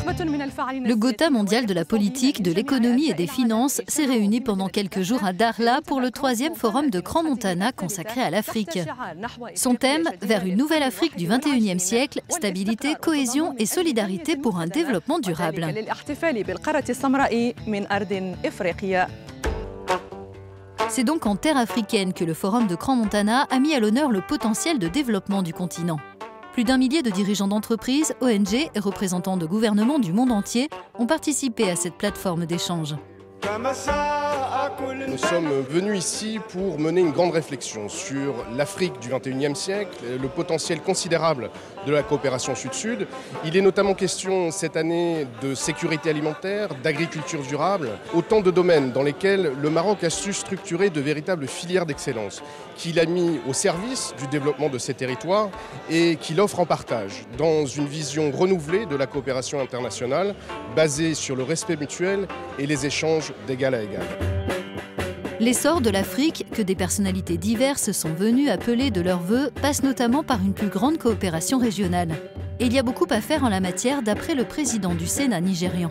Le Gotha mondial de la politique, de l'économie et des finances s'est réuni pendant quelques jours à Dakhla pour le 3e forum de Crans-Montana consacré à l'Afrique. Son thème, vers une nouvelle Afrique du XXIe siècle, stabilité, cohésion et solidarité pour un développement durable. C'est donc en terre africaine que le forum de Crans-Montana a mis à l'honneur le potentiel de développement du continent. Plus d'1 millier de dirigeants d'entreprises, ONG et représentants de gouvernements du monde entier ont participé à cette plateforme d'échange. Nous sommes venus ici pour mener une grande réflexion sur l'Afrique du XXIe siècle, le potentiel considérable de la coopération sud-sud. Il est notamment question cette année de sécurité alimentaire, d'agriculture durable, autant de domaines dans lesquels le Maroc a su structurer de véritables filières d'excellence, qu'il a mis au service du développement de ces territoires et qu'il offre en partage dans une vision renouvelée de la coopération internationale basée sur le respect mutuel et les échanges d'égal à égal. L'essor de l'Afrique, que des personnalités diverses sont venues appeler de leurs vœux, passe notamment par une plus grande coopération régionale. Et il y a beaucoup à faire en la matière, d'après le président du Sénat nigérian.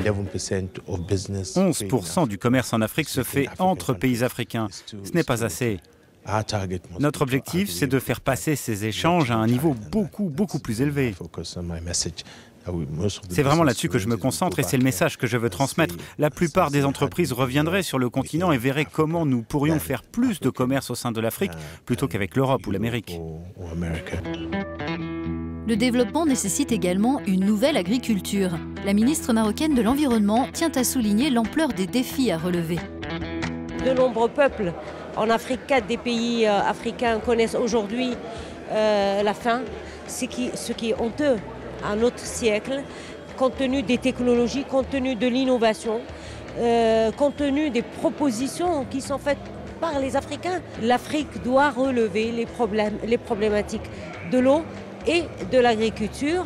11% du commerce en Afrique se fait entre pays africains. Ce n'est pas assez. Notre objectif, c'est de faire passer ces échanges à un niveau beaucoup plus élevé. C'est vraiment là-dessus que je me concentre et c'est le message que je veux transmettre. La plupart des entreprises reviendraient sur le continent et verraient comment nous pourrions faire plus de commerce au sein de l'Afrique plutôt qu'avec l'Europe ou l'Amérique. Le développement nécessite également une nouvelle agriculture. La ministre marocaine de l'Environnement tient à souligner l'ampleur des défis à relever. De nombreux peuples en Afrique, 4 des pays africains connaissent aujourd'hui la faim, ce qui est honteux à notre siècle, compte tenu des technologies, compte tenu de l'innovation, compte tenu des propositions qui sont faites par les Africains. L'Afrique doit relever les problématiques de l'eau et de l'agriculture.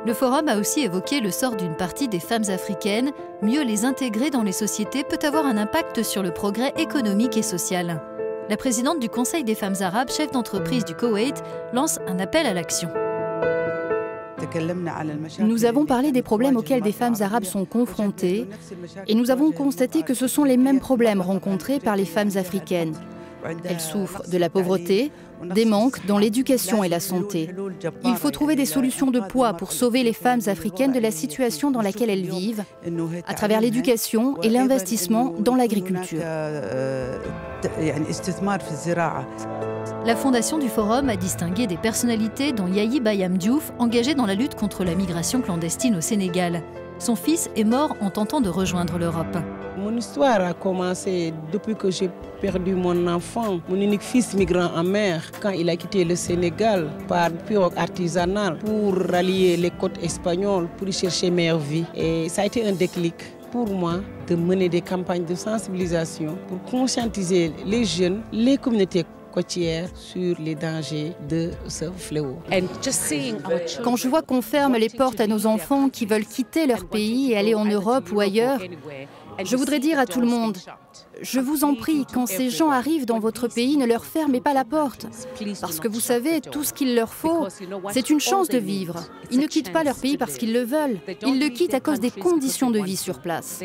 Le forum a aussi évoqué le sort d'une partie des femmes africaines. Mieux les intégrer dans les sociétés peut avoir un impact sur le progrès économique et social. La présidente du Conseil des femmes arabes, chef d'entreprise du Koweït, lance un appel à l'action. Nous avons parlé des problèmes auxquels des femmes arabes sont confrontées et nous avons constaté que ce sont les mêmes problèmes rencontrés par les femmes africaines. Elles souffrent de la pauvreté, des manques dans l'éducation et la santé. Il faut trouver des solutions de poids pour sauver les femmes africaines de la situation dans laquelle elles vivent, à travers l'éducation et l'investissement dans l'agriculture. La fondation du Forum a distingué des personnalités dont Yahi Bayam Diouf, engagé dans la lutte contre la migration clandestine au Sénégal. Son fils est mort en tentant de rejoindre l'Europe. Mon histoire a commencé depuis que j'ai perdu mon enfant, mon unique fils migrant en mer, quand il a quitté le Sénégal par pirogue artisanale pour rallier les côtes espagnoles pour y chercher meilleure vie. Et ça a été un déclic pour moi de mener des campagnes de sensibilisation pour conscientiser les jeunes, les communautés côtières sur les dangers de ce fléau. Quand je vois qu'on ferme les portes à nos enfants qui veulent quitter leur pays et aller en Europe ou ailleurs, je voudrais dire à tout le monde, je vous en prie, quand ces gens arrivent dans votre pays, ne leur fermez pas la porte. Parce que vous savez, tout ce qu'il leur faut, c'est une chance de vivre. Ils ne quittent pas leur pays parce qu'ils le veulent. Ils le quittent à cause des conditions de vie sur place.